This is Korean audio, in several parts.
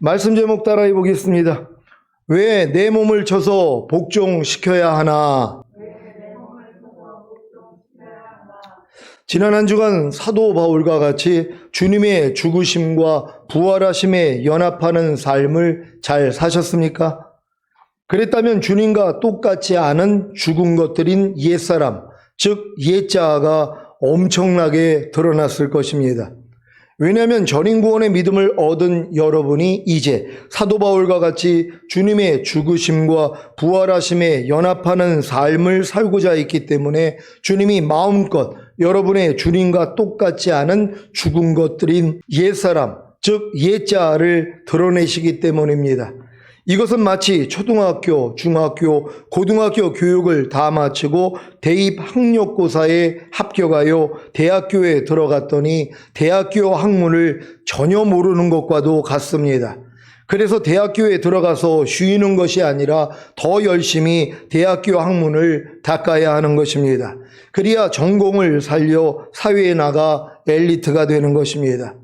말씀 제목 따라해 보겠습니다. 왜 내 몸을 쳐서 복종시켜야 하나? 지난 한 주간 사도 바울과 같이 주님의 죽으심과 부활하심에 연합하는 삶을 잘 사셨습니까? 그랬다면 주님과 똑같지 않은 죽은 것들인 옛사람, 즉 옛자아가 엄청나게 드러났을 것입니다. 왜냐하면 전인구원의 믿음을 얻은 여러분이 이제 사도 바울과 같이 주님의 죽으심과 부활하심에 연합하는 삶을 살고자 했기 때문에 주님이 마음껏 여러분의 주님과 똑같지 않은 죽은 것들인 옛사람, 즉 옛자아를 드러내시기 때문입니다. 이것은 마치 초등학교, 중학교, 고등학교 교육을 다 마치고 대입 학력고사에 합격하여 대학교에 들어갔더니 대학교 학문을 전혀 모르는 것과도 같습니다. 그래서 대학교에 들어가서 쉬는 것이 아니라 더 열심히 대학교 학문을 닦아야 하는 것입니다. 그래야 전공을 살려 사회에 나가 엘리트가 되는 것입니다.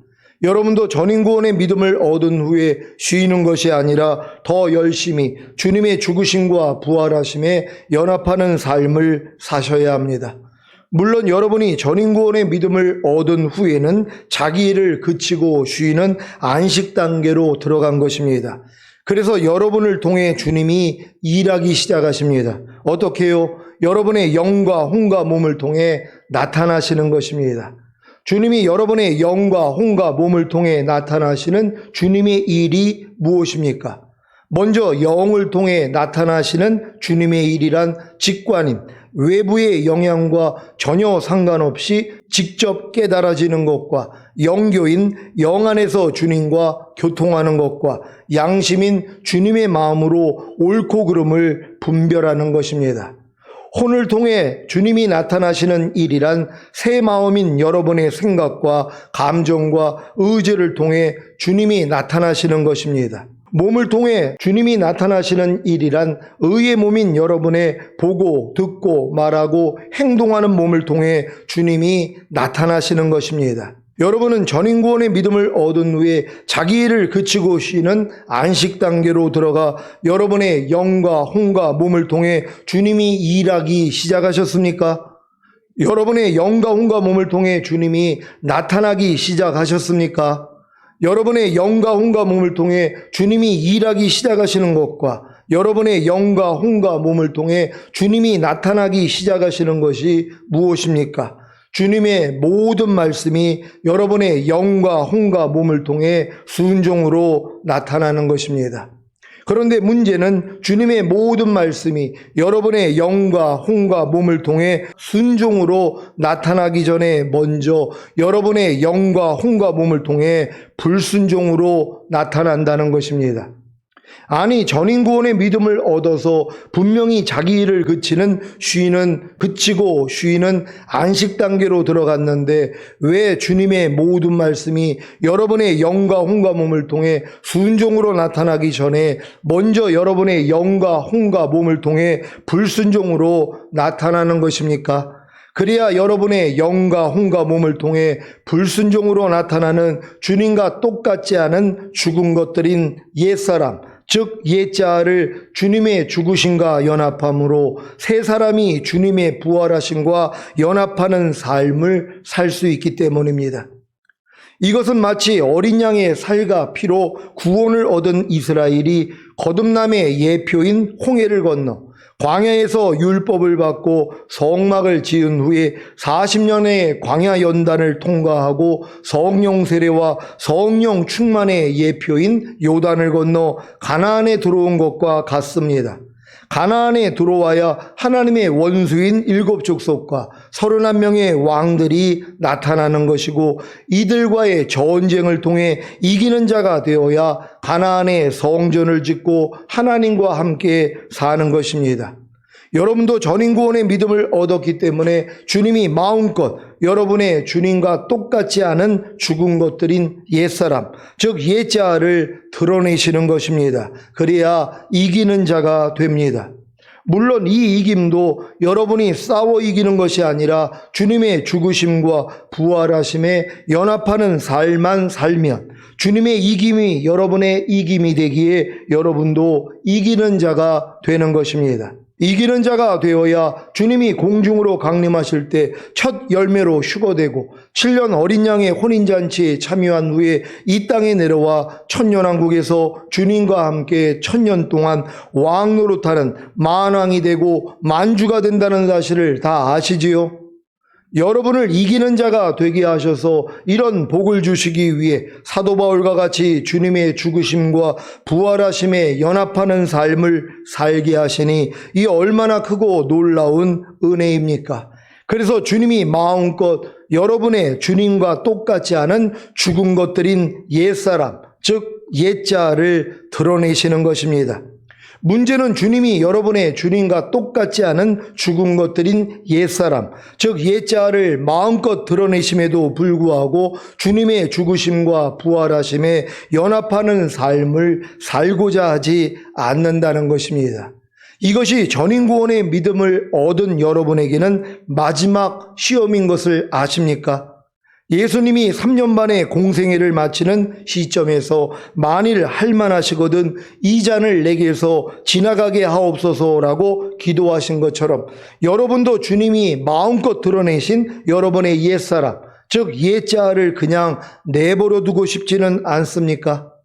여러분도 전인구원의 믿음을 얻은 후에 쉬는 것이 아니라 더 열심히 주님의 죽으심과 부활하심에 연합하는 삶을 사셔야 합니다. 물론 여러분이 전인구원의 믿음을 얻은 후에는 자기 일을 그치고 쉬는 안식 단계로 들어간 것입니다. 그래서 여러분을 통해 주님이 일하기 시작하십니다. 어떻게 해요? 여러분의 영과 혼과 몸을 통해 나타나시는 것입니다. 주님이 여러분의 영과 혼과 몸을 통해 나타나시는 주님의 일이 무엇입니까? 먼저 영을 통해 나타나시는 주님의 일이란 직관인 외부의 영향과 전혀 상관없이 직접 깨달아지는 것과 영교인 영 안에서 주님과 교통하는 것과 양심인 주님의 마음으로 옳고 그름을 분별하는 것입니다. 혼을 통해 주님이 나타나시는 일이란 새 마음인 여러분의 생각과 감정과 의지를 통해 주님이 나타나시는 것입니다. 몸을 통해 주님이 나타나시는 일이란 의의 몸인 여러분의 보고, 듣고, 말하고, 행동하는 몸을 통해 주님이 나타나시는 것입니다. 여러분은 전인구원의 믿음을 얻은 후에 자기 일을 그치고 쉬는 안식 단계로 들어가 여러분의 영과 혼과 몸을 통해 주님이 일하기 시작하셨습니까? 여러분의 영과 혼과 몸을 통해 주님이 나타나기 시작하셨습니까? 여러분의 영과 혼과 몸을 통해 주님이 일하기 시작하시는 것과 여러분의 영과 혼과 몸을 통해 주님이 나타나기 시작하시는 것이 무엇입니까? 주님의 모든 말씀이 여러분의 영과 혼과 몸을 통해 순종으로 나타나는 것입니다. 그런데 문제는 주님의 모든 말씀이 여러분의 영과 혼과 몸을 통해 순종으로 나타나기 전에 먼저 여러분의 영과 혼과 몸을 통해 불순종으로 나타난다는 것입니다. 아니, 전인구원의 믿음을 얻어서 분명히 자기 일을 그치고 쉬는 안식 단계로 들어갔는데 왜 주님의 모든 말씀이 여러분의 영과 혼과 몸을 통해 순종으로 나타나기 전에 먼저 여러분의 영과 혼과 몸을 통해 불순종으로 나타나는 것입니까? 그래야 여러분의 영과 혼과 몸을 통해 불순종으로 나타나는 주님과 똑같지 않은 죽은 것들인 옛사람, 즉 옛자아를 주님의 죽으심과 연합함으로 새 사람이 주님의 부활하심과 연합하는 삶을 살 수 있기 때문입니다. 이것은 마치 어린 양의 살과 피로 구원을 얻은 이스라엘이 거듭남의 예표인 홍해를 건너 광야에서 율법을 받고 성막을 지은 후에 40년의 광야 연단을 통과하고 성령 세례와 성령 충만의 예표인 요단을 건너 가나안에 들어온 것과 같습니다. 가나안에 들어와야 하나님의 원수인 7족속과 31명의 왕들이 나타나는 것이고 이들과의 전쟁을 통해 이기는 자가 되어야 가나안에 성전을 짓고 하나님과 함께 사는 것입니다. 여러분도 전인구원의 믿음을 얻었기 때문에 주님이 마음껏 여러분의 주님과 똑같지 않은 죽은 것들인 옛사람, 즉 옛자아를 드러내시는 것입니다. 그래야 이기는 자가 됩니다. 물론 이 이김도 여러분이 싸워 이기는 것이 아니라 주님의 죽으심과 부활하심에 연합하는 삶만 살면 주님의 이김이 여러분의 이김이 되기에 여러분도 이기는 자가 되는 것입니다. 이기는 자가 되어야 주님이 공중으로 강림하실 때 첫 열매로 휴거되고 7년 어린 양의 혼인잔치에 참여한 후에 이 땅에 내려와 천년왕국에서 주님과 함께 1000년 동안 왕 노릇하는 만왕이 되고 만주가 된다는 사실을 다 아시지요? 여러분을 이기는 자가 되게 하셔서 이런 복을 주시기 위해 사도 바울과 같이 주님의 죽으심과 부활하심에 연합하는 삶을 살게 하시니 이 얼마나 크고 놀라운 은혜입니까? 그래서 주님이 마음껏 여러분의 주님과 똑같지 않은 죽은 것들인 옛사람, 즉 옛자를 드러내시는 것입니다. 문제는 주님이 여러분의 주님과 똑같지 않은 죽은 것들인 옛사람, 즉 옛자를 마음껏 드러내심에도 불구하고 주님의 죽으심과 부활하심에 연합하는 삶을 살고자 하지 않는다는 것입니다. 이것이 전인구원의 믿음을 얻은 여러분에게는 마지막 시험인 것을 아십니까? 예수님이 3년 만에 공생애를 마치는 시점에서 만일 할만하시거든 이 잔을 내게서 지나가게 하옵소서라고 기도하신 것처럼 여러분도 주님이 마음껏 드러내신 여러분의 옛사람, 즉 옛자를 그냥 내버려 두고 싶지는 않습니까?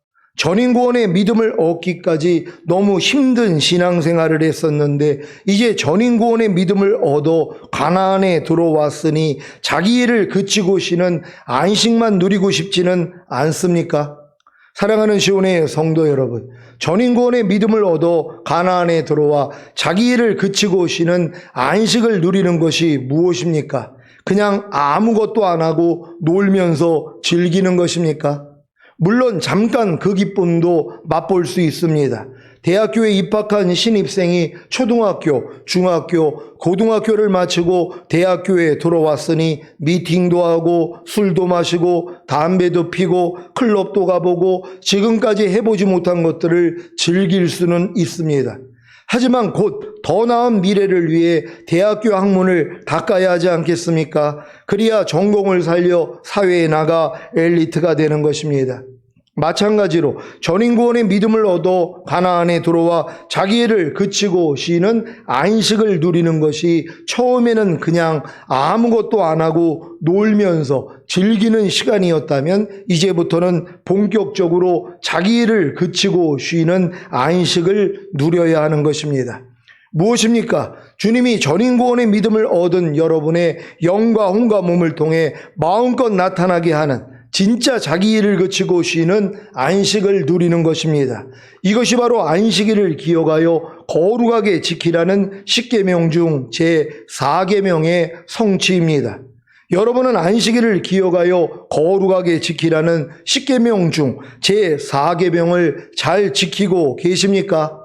전인구원의 믿음을 얻기까지 너무 힘든 신앙생활을 했었는데 이제 전인구원의 믿음을 얻어 가나안에 들어왔으니 자기 일을 그치고 쉬는 안식만 누리고 싶지는 않습니까? 사랑하는 시온의 성도 여러분, 전인구원의 믿음을 얻어 가나안에 들어와 자기 일을 그치고 쉬는 안식을 누리는 것이 무엇입니까? 그냥 아무것도 안 하고 놀면서 즐기는 것입니까? 물론 잠깐 그 기쁨도 맛볼 수 있습니다. 대학교에 입학한 신입생이 초등학교, 중학교, 고등학교를 마치고 대학교에 들어왔으니 미팅도 하고 술도 마시고 담배도 피고 클럽도 가보고 지금까지 해보지 못한 것들을 즐길 수는 있습니다. 하지만 곧 더 나은 미래를 위해 대학교 학문을 닦아야 하지 않겠습니까? 그래야 전공을 살려 사회에 나가 엘리트가 되는 것입니다. 마찬가지로 전인구원의 믿음을 얻어 가나안에 들어와 자기 일을 그치고 쉬는 안식을 누리는 것이 처음에는 그냥 아무것도 안 하고 놀면서 즐기는 시간이었다면 이제부터는 본격적으로 자기 일을 그치고 쉬는 안식을 누려야 하는 것입니다. 무엇입니까? 주님이 전인구원의 믿음을 얻은 여러분의 영과 혼과 몸을 통해 마음껏 나타나게 하는 진짜 자기 일을 그치고 쉬는 안식을 누리는 것입니다. 이것이 바로 안식일을 기억하여 거룩하게 지키라는 10계명 중 제4계명의 성취입니다. 여러분은 안식일을 기억하여 거룩하게 지키라는 10계명 중 제4계명을 잘 지키고 계십니까?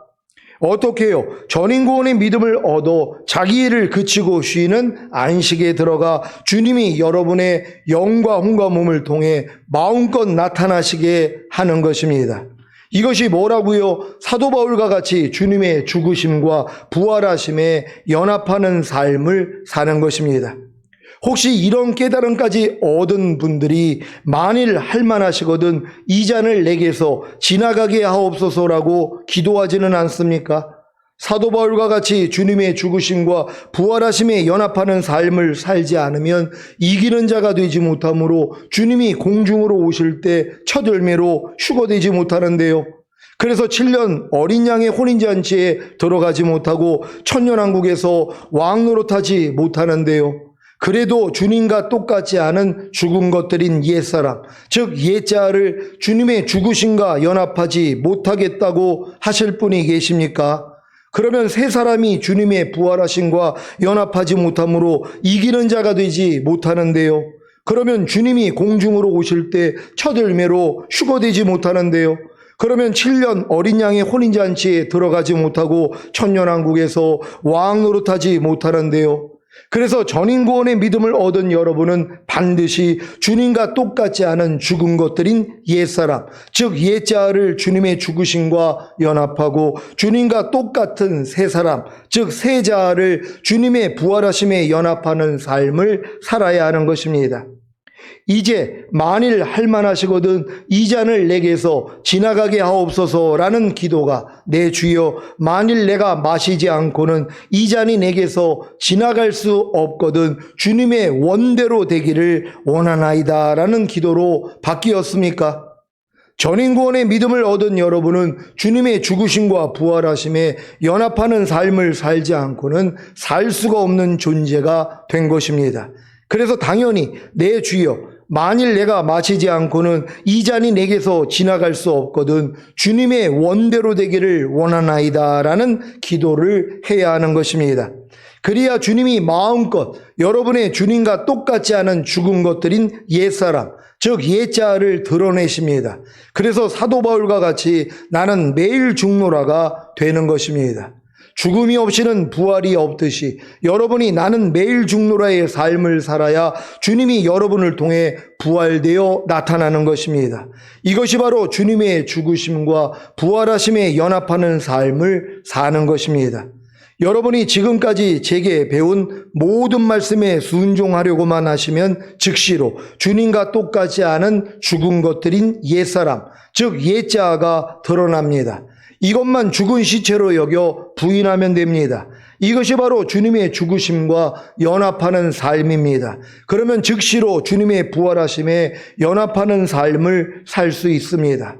어떻게 해요? 전인구원의 믿음을 얻어 자기 일을 그치고 쉬는 안식에 들어가 주님이 여러분의 영과 혼과 몸을 통해 마음껏 나타나시게 하는 것입니다. 이것이 뭐라고요? 사도 바울과 같이 주님의 죽으심과 부활하심에 연합하는 삶을 사는 것입니다. 혹시 이런 깨달음까지 얻은 분들이 만일 할만하시거든 이 잔을 내게서 지나가게 하옵소서라고 기도하지는 않습니까? 사도 바울과 같이 주님의 죽으심과 부활하심에 연합하는 삶을 살지 않으면 이기는 자가 되지 못하므로 주님이 공중으로 오실 때 첫 열매로 휴거되지 못하는데요. 그래서 7년 어린 양의 혼인잔치에 들어가지 못하고 천년왕국에서 왕 노릇하지 못하는데요. 그래도 주님과 똑같지 않은 죽은 것들인 옛사람, 즉 옛자를 주님의 죽으심과 연합하지 못하겠다고 하실 분이 계십니까? 그러면 새 사람이 주님의 부활하심과 연합하지 못함으로 이기는 자가 되지 못하는데요. 그러면 주님이 공중으로 오실 때 첫 열매로 휴거되지 못하는데요. 그러면 7년 어린 양의 혼인잔치에 들어가지 못하고 천년왕국에서 왕 노릇하지 못하는데요. 그래서 전인구원의 믿음을 얻은 여러분은 반드시 주님과 똑같지 않은 죽은 것들인 옛사람, 즉 옛자아를 주님의 죽으심과 연합하고 주님과 똑같은 새사람, 즉 새자아를 주님의 부활하심에 연합하는 삶을 살아야 하는 것입니다. 이제 만일 할만하시거든 이 잔을 내게서 지나가게 하옵소서라는 기도가 내 주여 만일 내가 마시지 않고는 이 잔이 내게서 지나갈 수 없거든 주님의 원대로 되기를 원하나이다라는 기도로 바뀌었습니까? 전인구원의 믿음을 얻은 여러분은 주님의 죽으심과 부활하심에 연합하는 삶을 살지 않고는 살 수가 없는 존재가 된 것입니다. 그래서 당연히 내 주여 만일 내가 마시지 않고는 이 잔이 내게서 지나갈 수 없거든 주님의 원대로 되기를 원하나이다 라는 기도를 해야 하는 것입니다. 그래야 주님이 마음껏 여러분의 주님과 똑같지 않은 죽은 것들인 옛사람, 즉 옛자아를 드러내십니다. 그래서 사도 바울과 같이 나는 매일 죽노라가 되는 것입니다. 죽음이 없이는 부활이 없듯이 여러분이 나는 매일 죽노라의 삶을 살아야 주님이 여러분을 통해 부활되어 나타나는 것입니다. 이것이 바로 주님의 죽으심과 부활하심에 연합하는 삶을 사는 것입니다. 여러분이 지금까지 제게 배운 모든 말씀에 순종하려고만 하시면 즉시로 주님과 똑같지 않은 죽은 것들인 옛사람, 즉 옛자아가 드러납니다. 이것만 죽은 시체로 여겨 부인하면 됩니다. 이것이 바로 주님의 죽으심과 연합하는 삶입니다. 그러면 즉시로 주님의 부활하심에 연합하는 삶을 살 수 있습니다.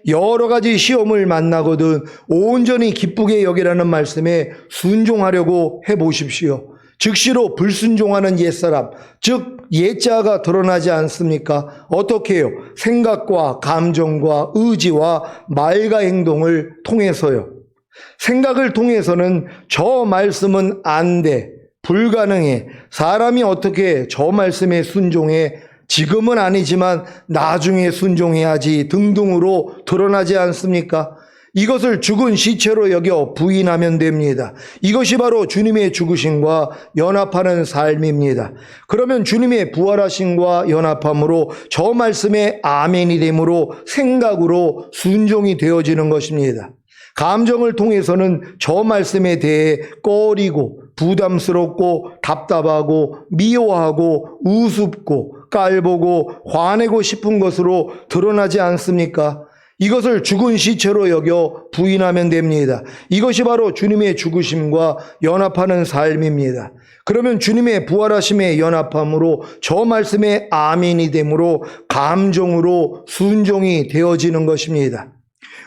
여러 가지 시험을 만나거든 온전히 기쁘게 여기라는 말씀에 순종하려고 해보십시오. 즉시로 불순종하는 옛사람, 즉 옛자아가 드러나지 않습니까? 어떻게 해요? 생각과 감정과 의지와 말과 행동을 통해서요. 생각을 통해서는 저 말씀은 안 돼, 불가능해, 사람이 어떻게 저 말씀에 순종해, 지금은 아니지만 나중에 순종해야지 등등으로 드러나지 않습니까? 이것을 죽은 시체로 여겨 부인하면 됩니다. 이것이 바로 주님의 죽으심과 연합하는 삶입니다. 그러면 주님의 부활하심과 연합함으로 저 말씀에 아멘이 되므로 생각으로 순종이 되어지는 것입니다. 감정을 통해서는 저 말씀에 대해 꺼리고 부담스럽고 답답하고 미워하고 우습고 깔보고 화내고 싶은 것으로 드러나지 않습니까? 이것을 죽은 시체로 여겨 부인하면 됩니다. 이것이 바로 주님의 죽으심과 연합하는 삶입니다. 그러면 주님의 부활하심에 연합함으로 저 말씀에 아멘이 되므로 감정으로 순종이 되어지는 것입니다.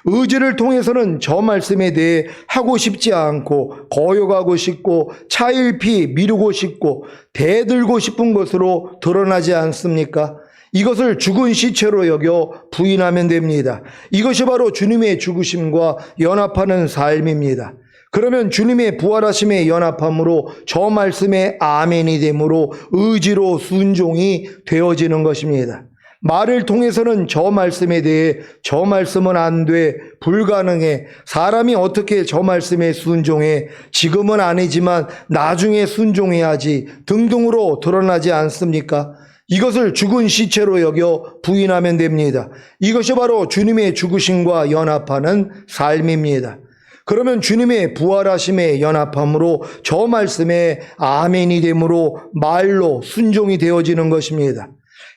의지를 통해서는 저 말씀에 대해 하고 싶지 않고 거역하고 싶고 차일피 미루고 싶고 대들고 싶은 것으로 드러나지 않습니까? 이것을 죽은 시체로 여겨 부인하면 됩니다. 이것이 바로 주님의 죽으심과 연합하는 삶입니다. 그러면 주님의 부활하심에 연합함으로 저 말씀에 아멘이 되므로 의지로 순종이 되어지는 것입니다. 말을 통해서는 저 말씀에 대해 저 말씀은 안 돼, 불가능해, 사람이 어떻게 저 말씀에 순종해, 지금은 아니지만 나중에 순종해야지 등등으로 드러나지 않습니까? 이것을 죽은 시체로 여겨 부인하면 됩니다. 이것이 바로 주님의 죽으심과 연합하는 삶입니다. 그러면 주님의 부활하심에 연합함으로 저 말씀에 아멘이 되므로 말로 순종이 되어지는 것입니다.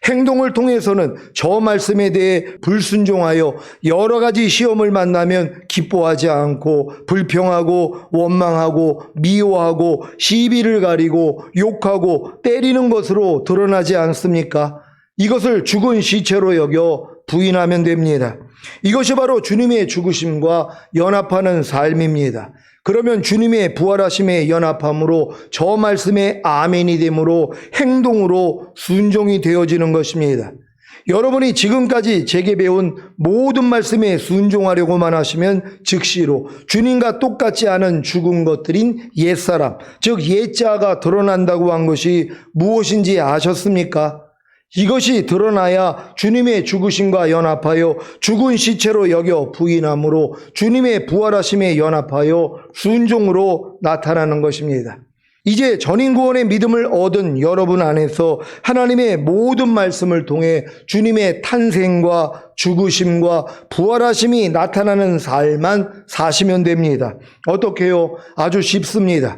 행동을 통해서는 저 말씀에 대해 불순종하여 여러 가지 시험을 만나면 기뻐하지 않고 불평하고 원망하고 미워하고 시비를 가리고 욕하고 때리는 것으로 드러나지 않습니까? 이것을 죽은 시체로 여겨 부인하면 됩니다. 이것이 바로 주님의 죽으심과 연합하는 삶입니다. 그러면 주님의 부활하심에 연합함으로 저 말씀에 아멘이 되므로 행동으로 순종이 되어지는 것입니다. 여러분이 지금까지 제게 배운 모든 말씀에 순종하려고만 하시면 즉시로 주님과 똑같지 않은 죽은 것들인 옛사람, 즉 옛자가 드러난다고 한 것이 무엇인지 아셨습니까? 이것이 드러나야 주님의 죽으심과 연합하여 죽은 시체로 여겨 부인함으로 주님의 부활하심에 연합하여 순종으로 나타나는 것입니다. 이제 전인구원의 믿음을 얻은 여러분 안에서 하나님의 모든 말씀을 통해 주님의 탄생과 죽으심과 부활하심이 나타나는 삶만 사시면 됩니다. 어떻게요? 아주 쉽습니다.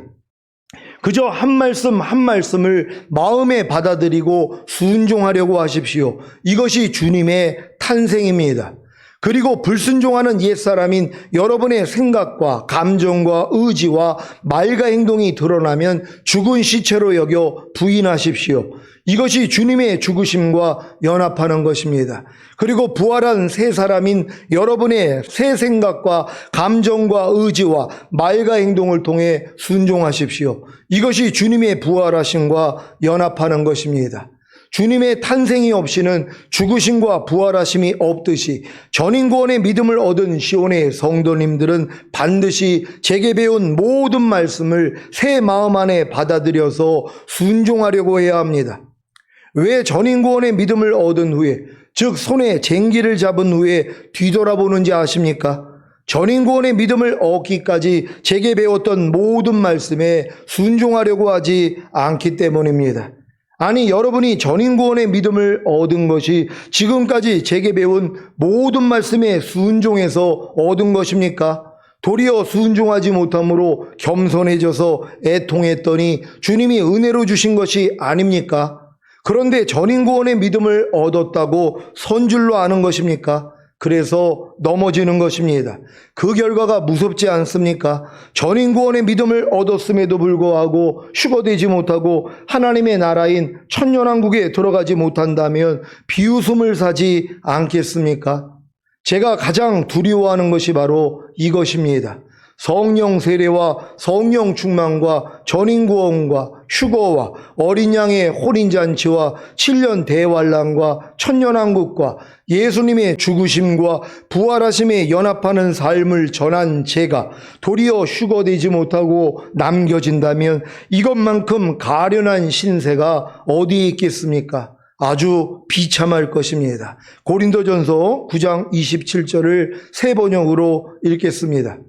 그저 한 말씀 한 말씀을 마음에 받아들이고 순종하려고 하십시오. 이것이 주님의 탄생입니다. 그리고 불순종하는 옛사람인 여러분의 생각과 감정과 의지와 말과 행동이 드러나면 죽은 시체로 여겨 부인하십시오. 이것이 주님의 죽으심과 연합하는 것입니다. 그리고 부활한 새 사람인 여러분의 새 생각과 감정과 의지와 말과 행동을 통해 순종하십시오. 이것이 주님의 부활하심과 연합하는 것입니다. 주님의 탄생이 없이는 죽으심과 부활하심이 없듯이 전인구원의 믿음을 얻은 시온의 성도님들은 반드시 제게 배운 모든 말씀을 새 마음 안에 받아들여서 순종하려고 해야 합니다. 왜 전인구원의 믿음을 얻은 후에, 즉 손에 쟁기를 잡은 후에 뒤돌아보는지 아십니까? 전인구원의 믿음을 얻기까지 제게 배웠던 모든 말씀에 순종하려고 하지 않기 때문입니다. 아니, 여러분이 전인구원의 믿음을 얻은 것이 지금까지 제게 배운 모든 말씀에 순종해서 얻은 것입니까? 도리어 순종하지 못함으로 겸손해져서 애통했더니 주님이 은혜로 주신 것이 아닙니까? 그런데 전인구원의 믿음을 얻었다고 선줄로 아는 것입니까? 그래서 넘어지는 것입니다. 그 결과가 무섭지 않습니까? 전인구원의 믿음을 얻었음에도 불구하고 휴거되지 못하고 하나님의 나라인 천년왕국에 들어가지 못한다면 비웃음을 사지 않겠습니까? 제가 가장 두려워하는 것이 바로 이것입니다. 성령 세례와 성령 충만과 전인구원과 휴거와 어린 양의 혼인잔치와 7년 대환란과 천년왕국과 예수님의 죽으심과 부활하심에 연합하는 삶을 전한 제가 도리어 휴거되지 못하고 남겨진다면 이것만큼 가련한 신세가 어디에 있겠습니까? 아주 비참할 것입니다. 고린도전서 9장 27절을 새 번역으로 읽겠습니다.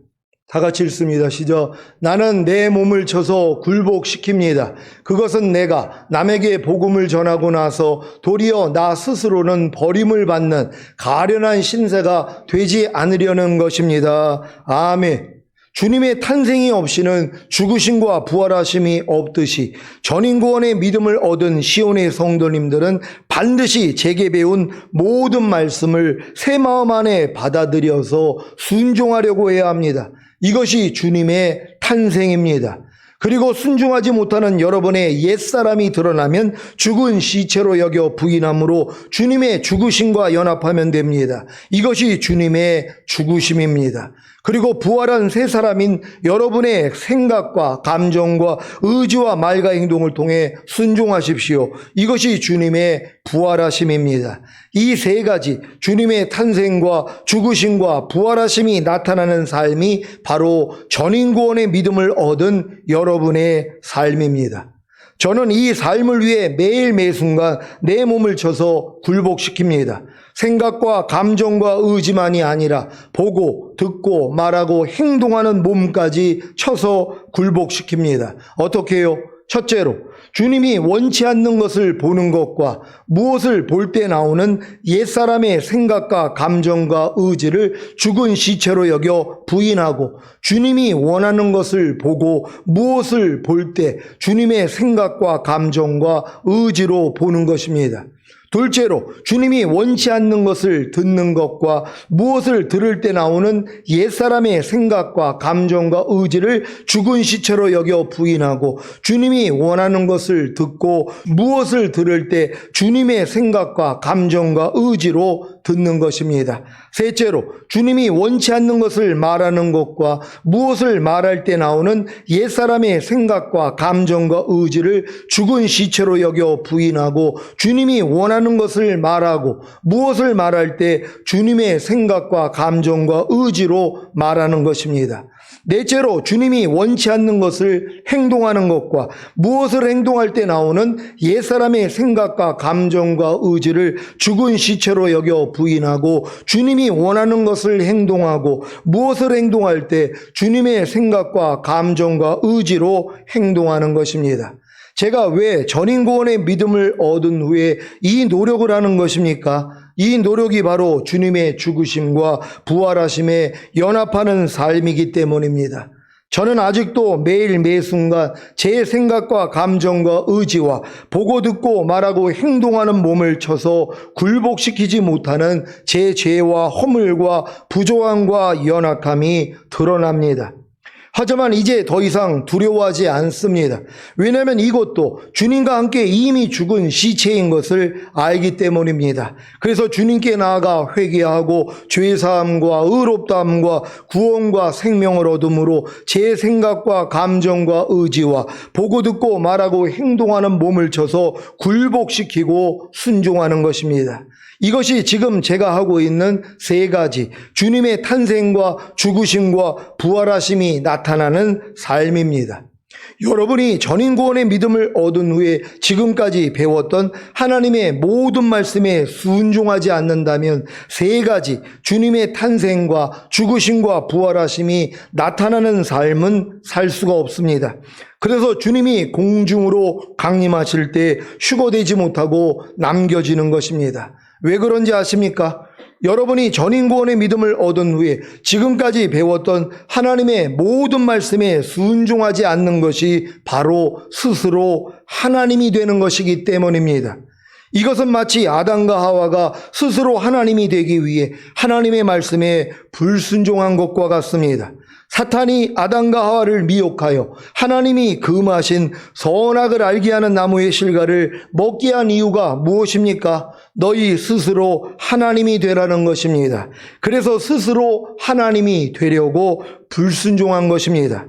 다 같이 읽습니다. 시작. 나는 내 몸을 쳐서 굴복시킵니다. 그것은 내가 남에게 복음을 전하고 나서 도리어 나 스스로는 버림을 받는 가련한 신세가 되지 않으려는 것입니다. 아멘. 주님의 탄생이 없이는 죽으심과 부활하심이 없듯이 전인구원의 믿음을 얻은 시온의 성도님들은 반드시 제게 배운 모든 말씀을 새 마음 안에 받아들여서 순종하려고 해야 합니다. 이것이 주님의 탄생입니다. 그리고 순종하지 못하는 여러분의 옛사람이 드러나면 죽은 시체로 여겨 부인함으로 주님의 죽으심과 연합하면 됩니다. 이것이 주님의 죽으심입니다. 그리고 부활한 새 사람인 여러분의 생각과 감정과 의지와 말과 행동을 통해 순종하십시오. 이것이 주님의 부활하심입니다. 이 세 가지 주님의 탄생과 죽으심과 부활하심이 나타나는 삶이 바로 전인구원의 믿음을 얻은 여러분의 삶입니다. 저는 이 삶을 위해 매일 매순간 내 몸을 쳐서 굴복시킵니다. 생각과 감정과 의지만이 아니라 보고 듣고 말하고 행동하는 몸까지 쳐서 굴복시킵니다. 어떻게 해요? 첫째로 주님이 원치 않는 것을 보는 것과 무엇을 볼 때 나오는 옛사람의 생각과 감정과 의지를 죽은 시체로 여겨 부인하고 주님이 원하는 것을 보고 무엇을 볼 때 주님의 생각과 감정과 의지로 보는 것입니다. 둘째로 주님이 원치 않는 것을 듣는 것과 무엇을 들을 때 나오는 옛사람의 생각과 감정과 의지를 죽은 시체로 여겨 부인하고 주님이 원하는 것을 듣고 무엇을 들을 때 주님의 생각과 감정과 의지로 듣는 것입니다. 셋째로 주님이 원치 않는 것을 말하는 것과 무엇을 말할 때 나오는 옛사람의 생각과 감정과 의지를 죽은 시체로 여겨 부인하고 주님이 원하는 것을 말하고 무엇을 말할 때 주님의 생각과 감정과 의지로 말하는 것입니다. 넷째로 주님이 원치 않는 것을 행동하는 것과 무엇을 행동할 때 나오는 옛사람의 생각과 감정과 의지를 죽은 시체로 여겨 부인하고 주님이 원하는 것을 행동하고 무엇을 행동할 때 주님의 생각과 감정과 의지로 행동하는 것입니다. 제가 왜 전인구원의 믿음을 얻은 후에 이 노력을 하는 것입니까? 이 노력이 바로 주님의 죽으심과 부활하심에 연합하는 삶이기 때문입니다. 저는 아직도 매일 매순간 제 생각과 감정과 의지와 보고 듣고 말하고 행동하는 몸을 쳐서 굴복시키지 못하는 제 죄와 허물과 부조함과 연약함이 드러납니다. 하지만 이제 더 이상 두려워하지 않습니다. 왜냐하면 이것도 주님과 함께 이미 죽은 시체인 것을 알기 때문입니다. 그래서 주님께 나아가 회개하고 죄사함과 의롭다함과 구원과 생명을 얻음으로 제 생각과 감정과 의지와 보고 듣고 말하고 행동하는 몸을 쳐서 굴복시키고 순종하는 것입니다. 이것이 지금 제가 하고 있는 세 가지 주님의 탄생과 죽으심과 부활하심이 나타나는 삶입니다. 여러분이 전인구원의 믿음을 얻은 후에 지금까지 배웠던 하나님의 모든 말씀에 순종하지 않는다면 세 가지 주님의 탄생과 죽으심과 부활하심이 나타나는 삶은 살 수가 없습니다. 그래서 주님이 공중으로 강림하실 때 휴거되지 못하고 남겨지는 것입니다. 왜 그런지 아십니까? 여러분이 전인구원의 믿음을 얻은 후에 지금까지 배웠던 하나님의 모든 말씀에 순종하지 않는 것이 바로 스스로 하나님이 되는 것이기 때문입니다. 이것은 마치 아담과 하와가 스스로 하나님이 되기 위해 하나님의 말씀에 불순종한 것과 같습니다. 사탄이 아담과 하와를 미혹하여 하나님이 금하신 선악을 알게 하는 나무의 실과를 먹게 한 이유가 무엇입니까? 너희 스스로 하나님이 되라는 것입니다. 그래서 스스로 하나님이 되려고 불순종한 것입니다.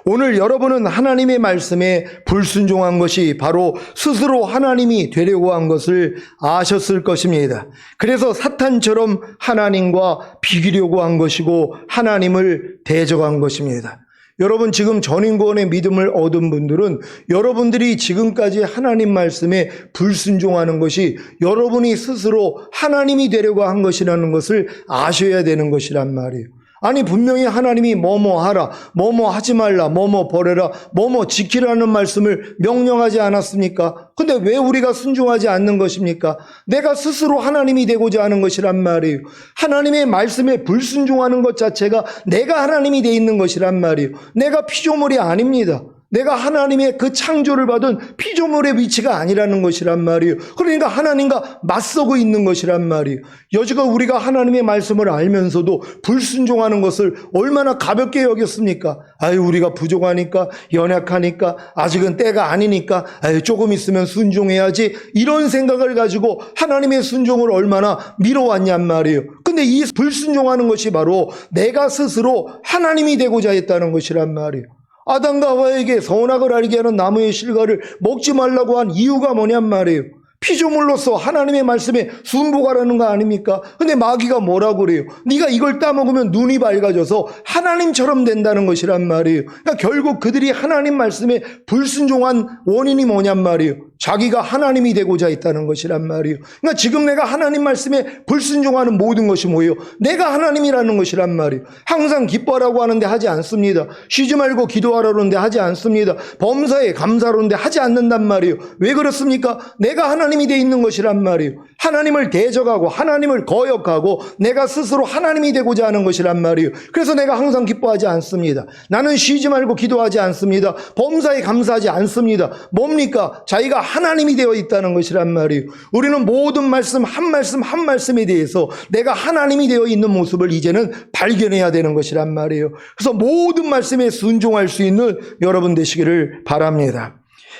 오늘 여러분은 하나님의 말씀에 불순종한 것이 바로 스스로 하나님이 되려고 한 것을 아셨을 것입니다. 그래서 사탄처럼 하나님과 비기려고 한 것이고 하나님을 대적한 것입니다. 여러분 지금 전인구원의 믿음을 얻은 분들은 여러분들이 지금까지 하나님 말씀에 불순종하는 것이 여러분이 스스로 하나님이 되려고 한 것이라는 것을 아셔야 되는 것이란 말이에요. 아니 분명히 하나님이 뭐뭐 하라, 뭐뭐 하지 말라, 뭐뭐 버려라, 뭐뭐 지키라는 말씀을 명령하지 않았습니까? 근데 왜 우리가 순종하지 않는 것입니까? 내가 스스로 하나님이 되고자 하는 것이란 말이에요. 하나님의 말씀에 불순종하는 것 자체가 내가 하나님이 돼 있는 것이란 말이에요. 내가 피조물이 아닙니다. 내가 하나님의 그 창조를 받은 피조물의 위치가 아니라는 것이란 말이에요. 그러니까 하나님과 맞서고 있는 것이란 말이에요. 여지껏 우리가 하나님의 말씀을 알면서도 불순종하는 것을 얼마나 가볍게 여겼습니까? 아유 우리가 부족하니까, 연약하니까, 아직은 때가 아니니까, 아유 조금 있으면 순종해야지, 이런 생각을 가지고 하나님의 순종을 얼마나 미뤄왔냔 말이에요. 근데 이 불순종하는 것이 바로 내가 스스로 하나님이 되고자 했다는 것이란 말이에요. 아담과 하와에게 선악을 알게 하는 나무의 실과를 먹지 말라고 한 이유가 뭐냔 말이에요. 피조물로서 하나님의 말씀에 순복하라는 거 아닙니까? 근데 마귀가 뭐라고 그래요? 네가 이걸 따먹으면 눈이 밝아져서 하나님처럼 된다는 것이란 말이에요. 그러니까 결국 그들이 하나님 말씀에 불순종한 원인이 뭐냔 말이에요. 자기가 하나님이 되고자 했다는 것이란 말이에요. 그러니까 지금 내가 하나님 말씀에 불순종하는 모든 것이 뭐예요? 내가 하나님이라는 것이란 말이에요. 항상 기뻐하라고 하는데 하지 않습니다. 쉬지 말고 기도하라는데 하지 않습니다. 범사에 감사하는데 하지 않는단 말이에요. 왜 그렇습니까? 내가 하나님이 되어 있는 것이란 말이에요. 하나님을 대적하고 하나님을 거역하고 내가 스스로 하나님이 되고자 하는 것이란 말이에요. 그래서 내가 항상 기뻐하지 않습니다. 나는 쉬지 말고 기도하지 않습니다. 범사에 감사하지 않습니다. 뭡니까? 자기가 하나님이 되어 있다는 것이란 말이에요. 우리는 모든 말씀 한 말씀 한 말씀에 대해서 내가 하나님이 되어 있는 모습을 이제는 발견해야 되는 것이란 말이에요. 그래서 모든 말씀에 순종할 수 있는 여러분 되시기를 바랍니다.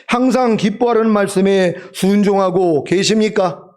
항상 기뻐하라는 말씀에 순종하고 계십니까?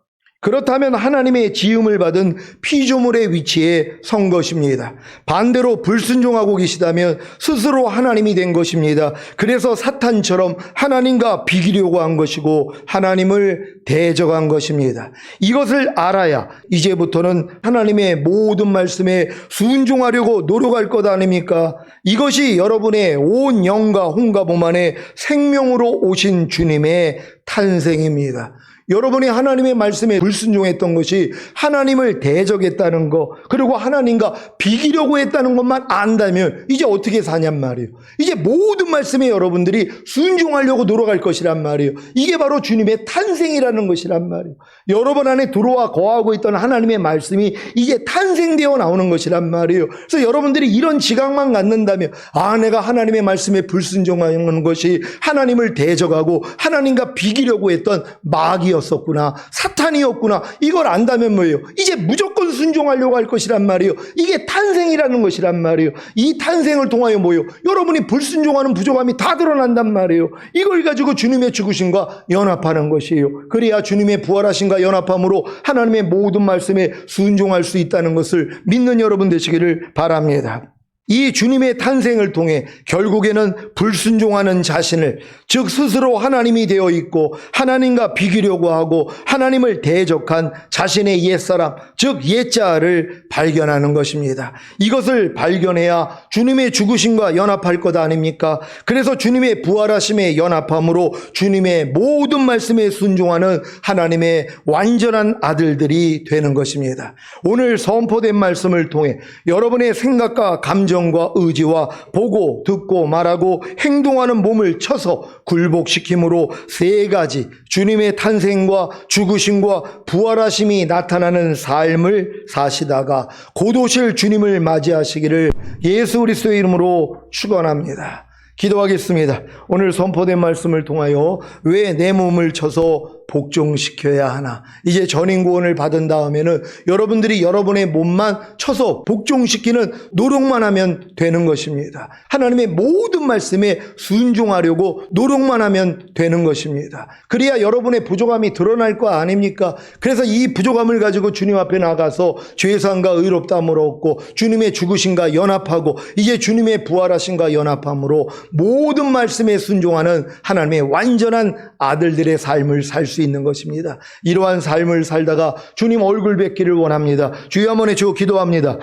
그렇다면 하나님의 지음을 받은 피조물의 위치에 선 것입니다. 반대로 불순종하고 계시다면 스스로 하나님이 된 것입니다. 그래서 사탄처럼 하나님과 비기려고 한 것이고 하나님을 대적한 것입니다. 이것을 알아야 이제부터는 하나님의 모든 말씀에 순종하려고 노력할 것 아닙니까? 이것이 여러분의 온 영과 혼과 몸 안에 생명으로 오신 주님의 탄생입니다. 여러분이 하나님의 말씀에 불순종했던 것이 하나님을 대적했다는 거, 그리고 하나님과 비기려고 했다는 것만 안다면 이제 어떻게 사냔 말이에요. 이제 모든 말씀에 여러분들이 순종하려고 노력할 것이란 말이에요. 이게 바로 주님의 탄생이라는 것이란 말이에요. 여러분 안에 들어와 거하고 있던 하나님의 말씀이 이제 탄생되어 나오는 것이란 말이에요. 그래서 여러분들이 이런 지각만 갖는다면, 내가 하나님의 말씀에 불순종하는 것이 하나님을 대적하고 하나님과 비기려고 했던 마귀였었구나, 사탄이었구나, 이걸 안다면 뭐예요? 이제 무조건 순종하려고 할 것이란 말이에요. 이게 탄생이라는 것이란 말이에요. 이 탄생을 통하여 뭐예요? 여러분이 불순종하는 부족함이 다 드러난단 말이에요. 이걸 가지고 주님의 죽으심과 연합하는 것이에요. 그래야 주님의 부활하심과 연합함으로 하나님의 모든 말씀에 순종할 수 있다는 것을 믿는 여러분 되시기를 바랍니다. 이 주님의 탄생을 통해 결국에는 불순종하는 자신을, 즉 스스로 하나님이 되어 있고 하나님과 비기려고 하고 하나님을 대적한 자신의 옛사람, 즉 옛자를 발견하는 것입니다. 이것을 발견해야 주님의 죽으심과 연합할 것 아닙니까? 그래서 주님의 부활하심에 연합함으로 주님의 모든 말씀에 순종하는 하나님의 완전한 아들들이 되는 것입니다. 오늘 선포된 말씀을 통해 여러분의 생각과 감정과 의지와 보고 듣고 말하고 행동하는 몸을 쳐서 굴복시킴으로 세 가지 주님의 탄생과 죽으심과 부활하심이 나타나는 삶을 사시다가 곧 오실 주님을 맞이하시기를 예수 그리스도의 이름으로 축원합니다. 기도하겠습니다. 오늘 선포된 말씀을 통하여 왜 내 몸을 쳐서 복종시켜야 하나? 이제 전인구원을 받은 다음에는 여러분들이 여러분의 몸만 쳐서 복종시키는 노력만 하면 되는 것입니다. 하나님의 모든 말씀에 순종하려고 노력만 하면 되는 것입니다. 그래야 여러분의 부족함이 드러날 거 아닙니까? 그래서 이 부족함을 가지고 주님 앞에 나가서 죄사함과 의롭다함을 얻고 주님의 죽으심과 연합하고 이제 주님의 부활하심과 연합함으로 모든 말씀에 순종하는 하나님의 완전한 아들들의 삶을 살 수 있는 것입니다. 이러한 삶을 살다가 주님 얼굴 뵙기를 원합니다. 주여 한번 해주고 기도합니다.